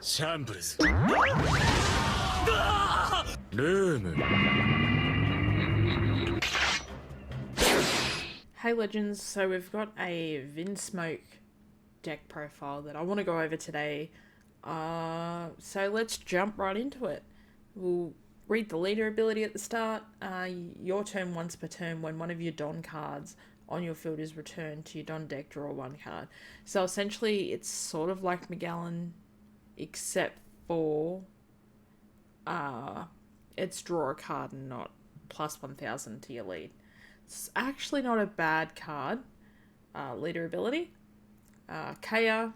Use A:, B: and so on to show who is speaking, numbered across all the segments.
A: シャンブルズルーム
B: Hey Legends, so we've got a Vinsmoke deck profile that I want to go over today. So let's jump right into it. We'll read the leader ability at the start. Your turn once per turn. When one of your Don cards on your field is returned to your Don deck, draw one card. So essentially it's sort of like Magellan, except for it's draw a card and not plus 1000 to your lead. It's actually not a bad card. Leader ability. Kaya,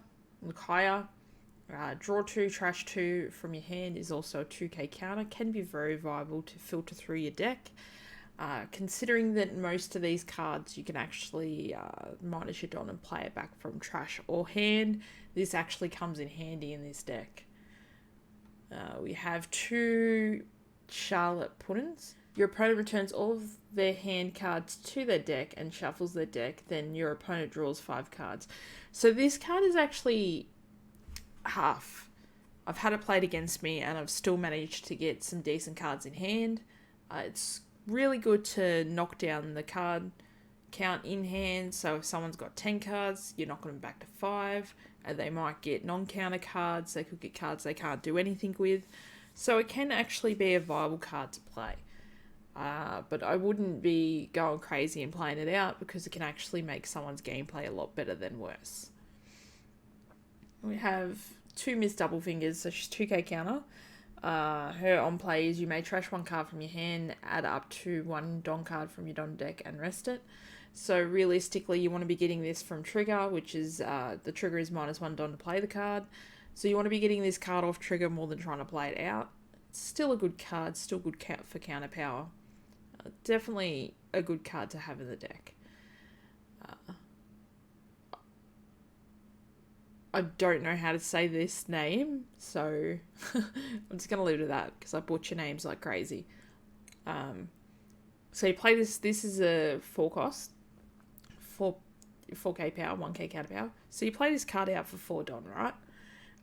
B: draw 2, trash 2 from your hand is also a 2k counter. Can be very viable to filter through your deck. Considering that most of these cards you can actually minus your Don and play it back from trash or hand, this actually comes in handy in this deck. We have 2 Charlotte Puddins. Your opponent returns all of their hand cards to their deck and shuffles their deck, then your opponent draws 5 cards. So this card is actually half. I've had it played against me and I've still managed to get some decent cards in hand. It's really good to knock down the card count in hand, so if someone's got 10 cards, you're knocking them back to 5, and they might get non-counter cards, they could get cards they can't do anything with, so it can actually be a viable card to play. But I wouldn't be going crazy and playing it out because it can actually make someone's gameplay a lot better than worse. We have 2 Miss Double Fingers, so she's 2k counter. Her on play is you may trash 1 card from your hand, add up to 1 Don card from your Don deck and rest it. So realistically you want to be getting this from trigger, which is the trigger is -1 Don to play the card. So you want to be getting this card off trigger more than trying to play it out. It's still a good card, still good for counter power. Definitely a good card to have in the deck. I don't know how to say this name, so I'm just going to leave it at that because I butcher names like crazy. So you play this. This is a 4 cost, 4k power, 1k counter power. So you play this card out for 4 Don, right?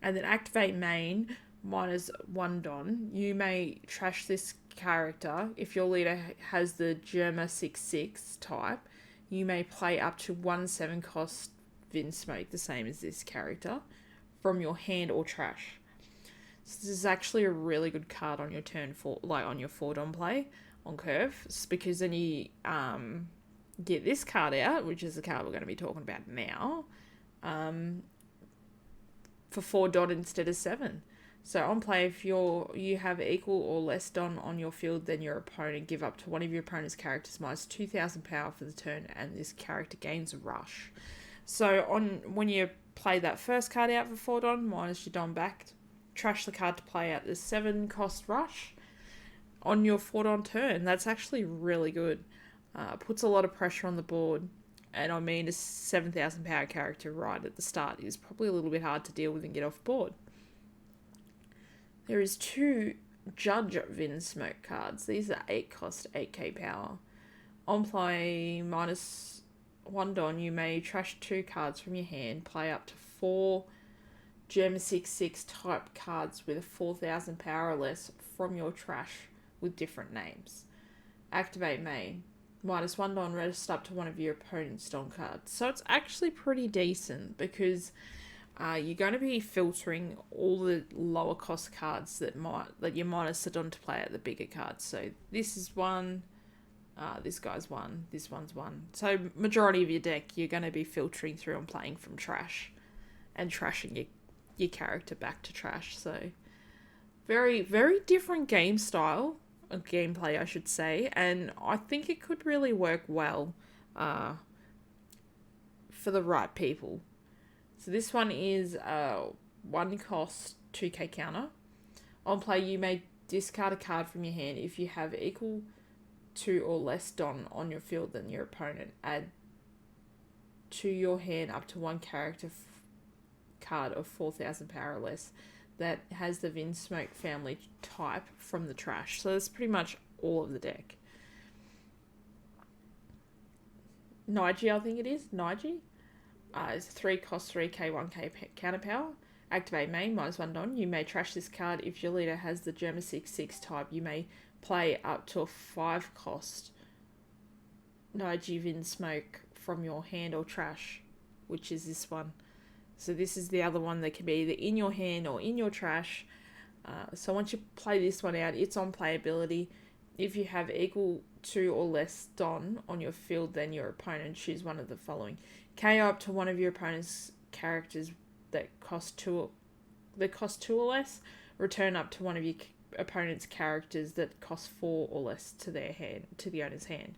B: And then activate main, -1 Don. You may trash this character. If your leader has the Germa 6/6 type, you may play up to 1 7 cost Vinsmoke, the same as this character, from your hand or trash. So this is actually a really good card on your turn 4, like on your 4 Don play on curve, because then you get this card out, which is the card we're going to be talking about now, for 4 Don instead of 7. So on play, if you have equal or less Don on your field than your opponent, give up to one of your opponent's characters -2000 power for the turn, and this character gains a rush. So when you play that first card out for 4 Don, minus your Don back, trash the card to play out the 7 cost rush on your 4 Don turn. That's actually really good. Puts a lot of pressure on the board. And I mean, a 7000 power character right at the start is probably a little bit hard to deal with and get off board. There is 2 Judge Vinsmoke cards. These are 8 cost, 8k power. On play, -1 Don, you may trash 2 cards from your hand, play up to 4 Gem 6/6 type cards with a 4000 power or less from your trash with different names. Activate main, -1 Don, rest up to one of your opponent's Don cards. So it's actually pretty decent because you're going to be filtering all the lower cost cards that you minus the Don to play at the bigger cards. So this is 1. This guy's 1, this one's 1. So majority of your deck, you're going to be filtering through and playing from trash and trashing your character back to trash. So very, very different game style, gameplay I should say, and I think it could really work well for the right people. So this one is 1 cost, 2k counter. On play, you may discard a card from your hand if you have equal 2 or less Don on your field than your opponent. Add to your hand up to 1 character card of 4000 power or less that has the Vinsmoke family type from the trash. So that's pretty much all of the deck. Niji, I think it is. Niji. It's 3 cost 3k, 1k counter power. Activate main, -1 Don. You may trash this card if your leader has the Germa 6/6 type. You may play up to a 5 cost REIJU Smoke from your hand or trash, which is this one. So this is the other one that can be either in your hand or in your trash. So once you play this one out, it's on playability. If you have equal to or less Don on your field than your opponent, choose one of the following. KO up to one of your opponent's characters that cost two or less. Return up to one of your opponent's characters that cost 4 or less to their hand, to the owner's hand.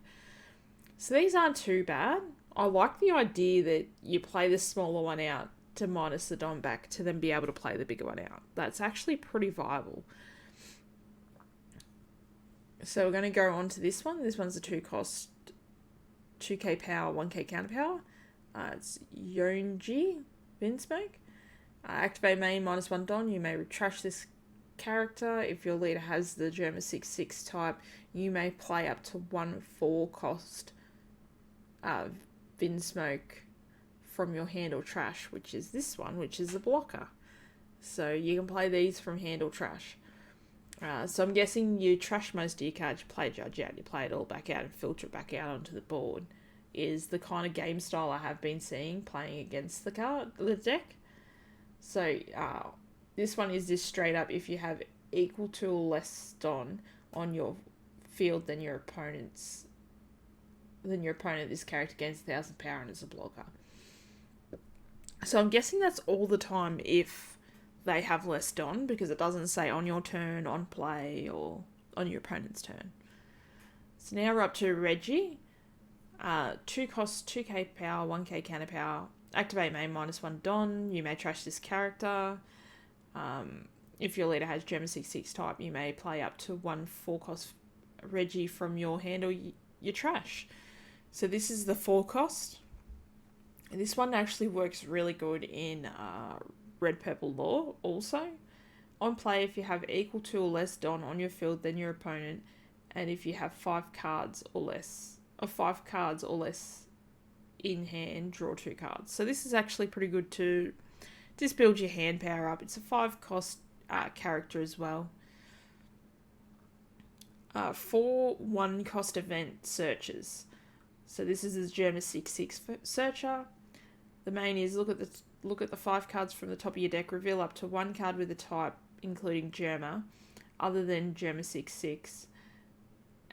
B: So these aren't too bad. I like the idea that you play the smaller one out to minus the Don back to then be able to play the bigger one out. That's actually pretty viable. So we're going to go on to this one. This one's a 2 cost, 2k power, 1k counter power. It's Yonji Vinsmoke. Activate main, -1 Don. You may trash this character. If your leader has the Germa 6/6 type, you may play up to 1 4 cost Vinsmoke from your hand or trash, which is this one, which is a blocker. So you can play these from hand or trash. So I'm guessing you trash most of your cards, you play Judge out, you play it all back out and filter it back out onto the board, is the kind of game style I have been seeing playing against the deck. So this one is just straight up if you have equal to or less Don on your field than your opponent, this character gains 1,000 power and is a blocker. So I'm guessing that's all the time if they have less Don, because it doesn't say on your turn, on play, or on your opponent's turn. So now we're up to REIJU. 2 cost, 2k power, 1k counter power. Activate main, -1 Don. You may trash this character. If your leader has Germa 6/6 type, you may play up to 1 4 cost REIJU from your hand or your trash. So this is the 4 cost. And this one actually works really good in Red Purple Law also. On play, if you have equal to or less Don on your field than your opponent, and if you have 5 cards or less in hand, draw 2 cards. So this is actually pretty good to just build your hand power up. It's a 5 cost character as well. 4 1 cost event searches. So this is a Germa 6/6 searcher. The main is look at the 5 cards from the top of your deck, reveal up to 1 card with a type, including Germa, other than Germa 6/6,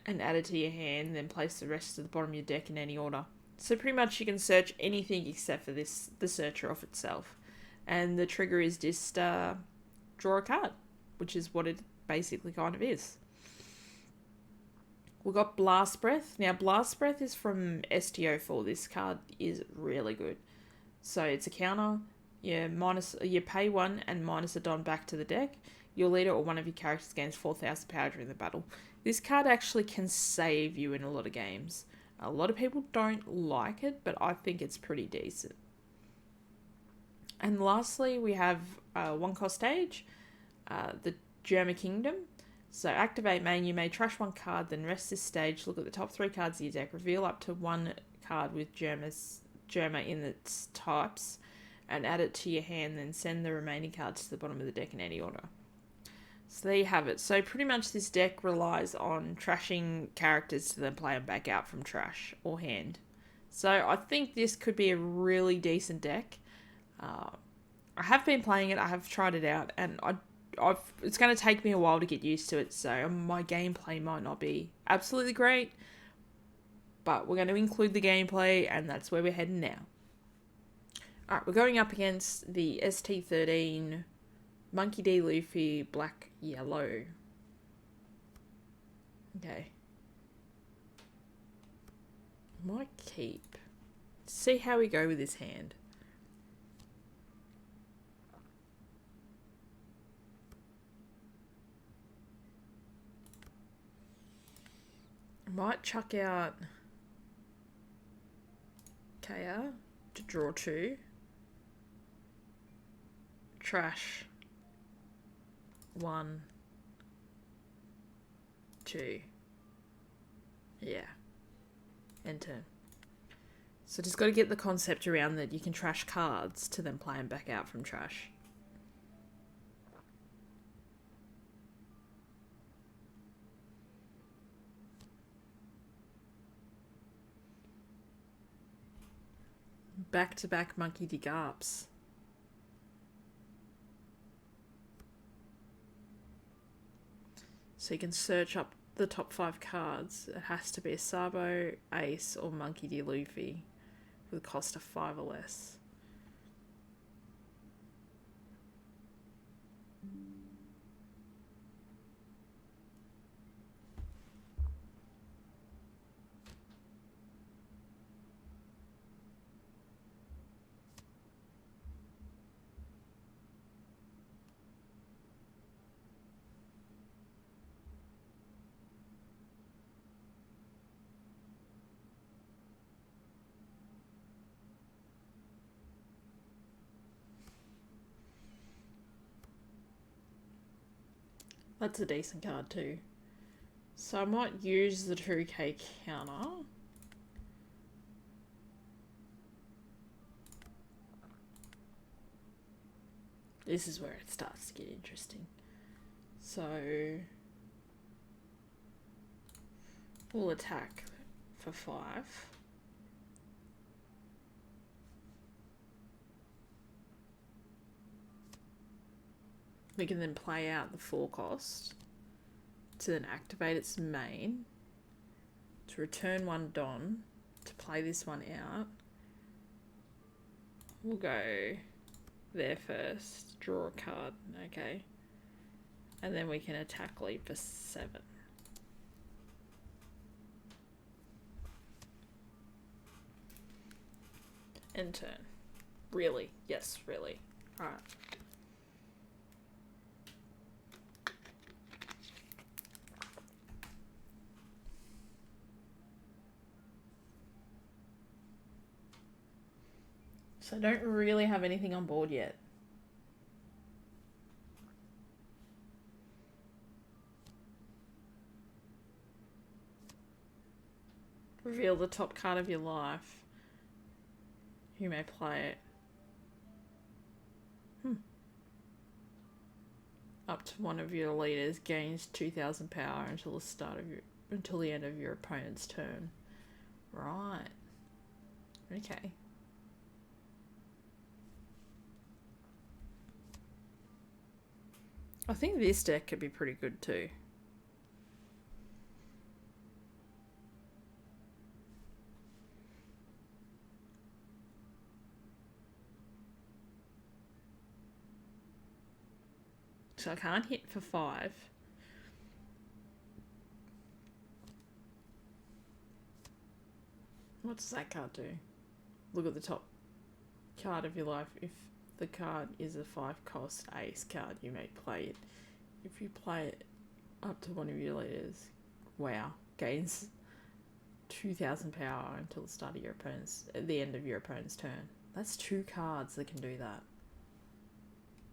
B: and add it to your hand, then place the rest to the bottom of your deck in any order. So pretty much you can search anything except for the searcher off itself. And the trigger is just draw a card, which is what it basically kind of is. We've got Blast Breath. Now, Blast Breath is from STO4. This card is really good. So it's a counter. You pay 1 and minus a Don back to the deck. Your leader or one of your characters gains 4,000 power during the battle. This card actually can save you in a lot of games. A lot of people don't like it, but I think it's pretty decent. And lastly, we have 1 cost stage, the Germa Kingdom. So activate main, you may trash 1 card, then rest this stage, look at the top 3 cards of your deck, reveal up to 1 card with Germa in its types, and add it to your hand, then send the remaining cards to the bottom of the deck in any order. So there you have it. So pretty much this deck relies on trashing characters to then play them back out from trash or hand. So I think this could be a really decent deck. I have been playing it, I have tried it out, and it's going to take me a while to get used to it, so my gameplay might not be absolutely great, but we're going to include the gameplay, and that's where we're heading now. Alright, we're going up against the ST13 Monkey D. Luffy Black Yellow. Okay. Might keep. See how we go with this hand. Might chuck out KR to draw 2. Trash 1, 2. Yeah. End turn. So just got to get the concept around that you can trash cards to then play them back out from trash. Back-to-back monkey dig ups. So you can search up the top 5 cards. It has to be a Sabo, Ace, or Monkey D. Luffy with a cost of 5 or less. That's a decent card too. So I might use the 2k counter. This is where it starts to get interesting. So we'll attack for 5. We can then play out the 4 cost to then activate its main, to return 1 Don, to play this one out. We'll go there first, draw a card, okay. And then we can attack lead for 7. End turn. Really? Yes, really. Alright. So I don't really have anything on board yet. Reveal the top card of your life. You may play it. Up to one of your leaders gains 2,000 power until the end of your opponent's turn. Right. Okay. I think this deck could be pretty good too. So I can't hit for 5. What does that card do? Look at the top card of your life. If the card is a 5 cost ace card, you may play it. If you play it up to one of your leaders, wow, gains 2,000 power until the end of your opponent's turn. That's 2 cards that can do that.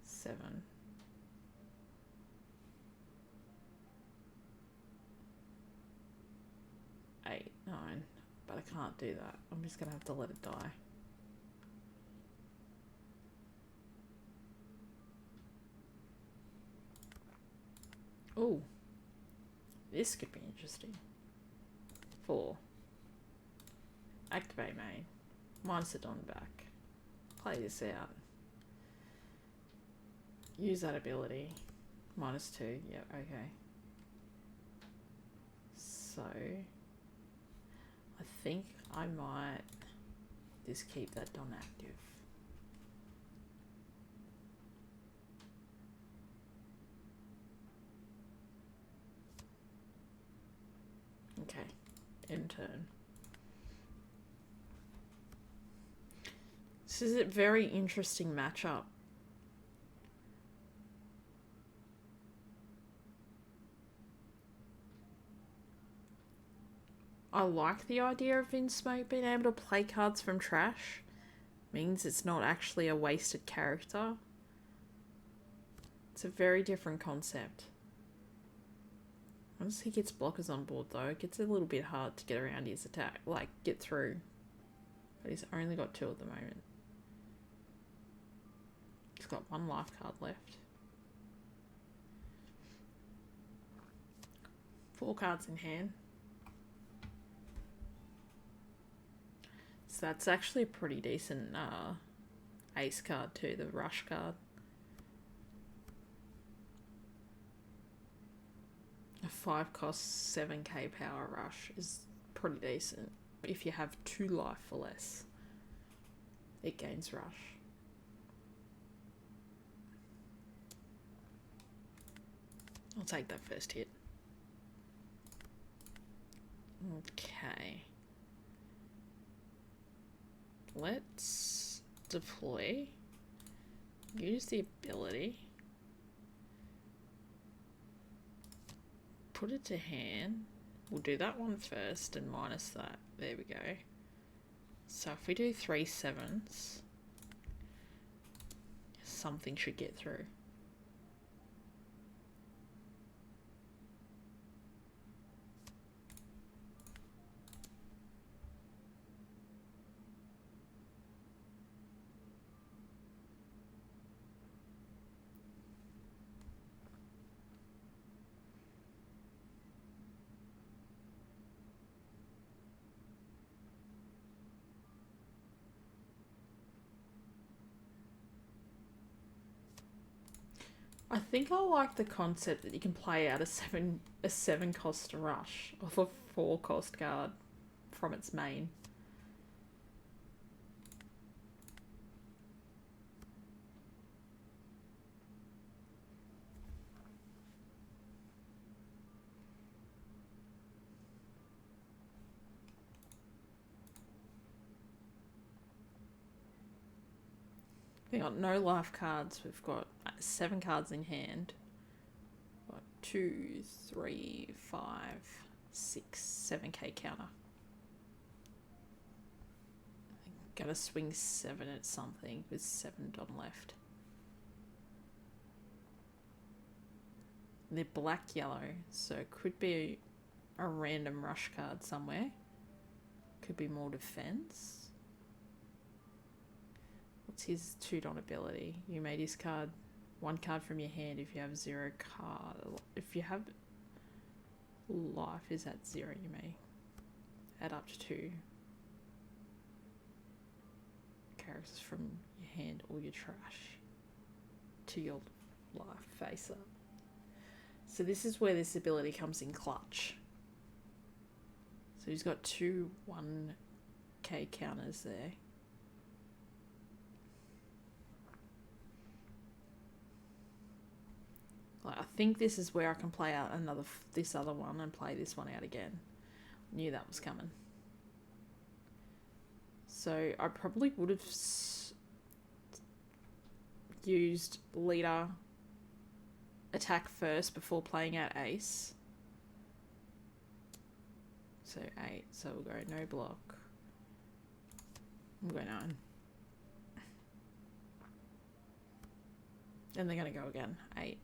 B: 7. 8, 9. But I can't do that. I'm just gonna have to let it die. Oh, this could be interesting. 4. Activate main. Minus it on the back. Play this out. Use that ability. -2. Yep, okay. So I think I might just keep that Don active. Okay, end turn. This is a very interesting matchup. I like the idea of Vinsmoke being able to play cards from trash. Means it's not actually a wasted character. It's a very different concept. Once he gets blockers on board though, it gets a little bit hard to get around his attack, like get through. But he's only got 2 at the moment. He's got 1 life card left. 4 cards in hand. So that's actually a pretty decent ace card too, the rush card. A 5 cost 7k power rush is pretty decent. If you have 2 life or less, it gains rush. I'll take that first hit. Okay. Let's deploy. Use the ability. Put it to hand. We'll do that one first and minus that. There we go. So if we do 3 7s, something should get through. I think I like the concept that you can play out a 7 cost rush off a 4 cost card from its main. We've got no life cards. We've got 7 cards in hand. We've got 2, 3, 5, 6, 7k counter. I'm gonna swing 7 at something with 7 on left. They're black yellow, so it could be a random rush card somewhere. Could be more defense. What's his 2 dot ability? You may discard 1 card from your hand if you have 0 card. If you have life is at 0, you may add up to 2 characters from your hand or your trash to your life face up. So this is where this ability comes in clutch. So he's got 2 1k counters there. Like, I think this is where I can play out this other one and play this one out again. Knew that was coming. So I probably would have used leader attack first before playing out ace. So 8. So we'll go no block. We'll go 9. And they're going to go again. 8.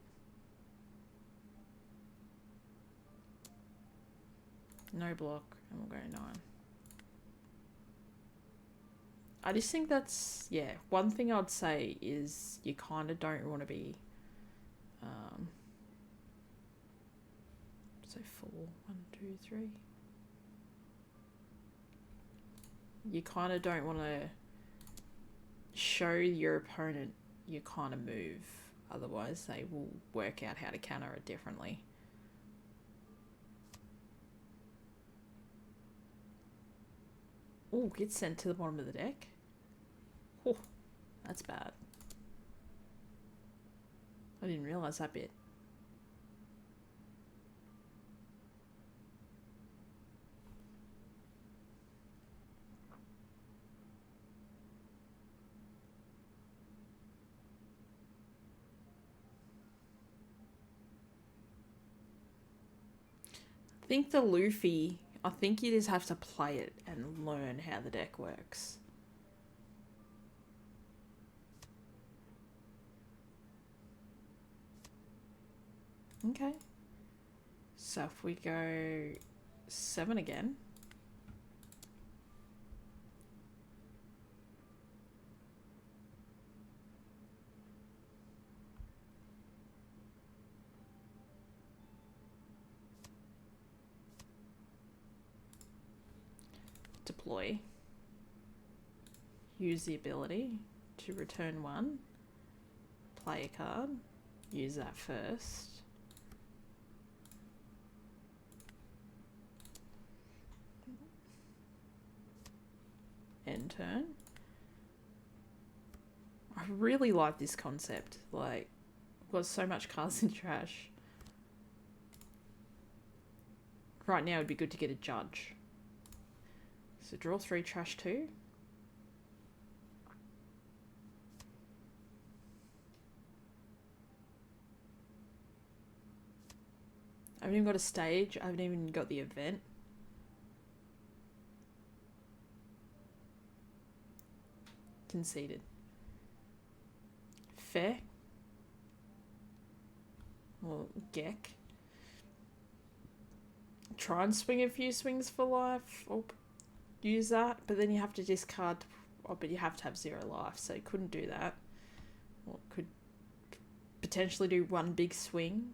B: No block, and we'll go 9. I just think that's, yeah, one thing I'd say is you kind of don't want to be, so 4, 1, 2, 3. You kind of don't want to show your opponent your kind of move, otherwise they will work out how to counter it differently. Oh, gets sent to the bottom of the deck. Oh, that's bad. I didn't realise that bit. I think the Luffy, I think you just have to play it and learn how the deck works. Okay. So if we go 7 again. deploy. Use the ability to return 1. Play a card. Use that first. End turn. I really like this concept. Like, got so much cards in trash. Right now it'd be good to get a judge. So draw 3, trash 2. I haven't even got a stage. I haven't even got the event. Conceded. Fair. Or Geck. Try and swing a few swings for life, or use that, but then you have to discard. Oh, but you have to have 0 life, so you couldn't do that. Or could potentially do 1 big swing,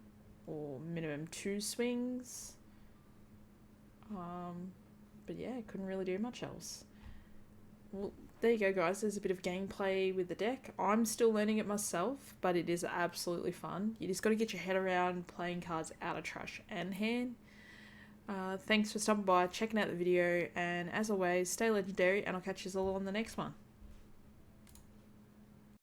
B: or minimum 2 swings. But yeah, couldn't really do much else. Well, there you go, guys. There's a bit of gameplay with the deck. I'm still learning it myself, but it is absolutely fun. You just got to get your head around playing cards out of trash and hand. Thanks for stopping by, checking out the video, and as always, stay legendary, and I'll catch you all on the next one.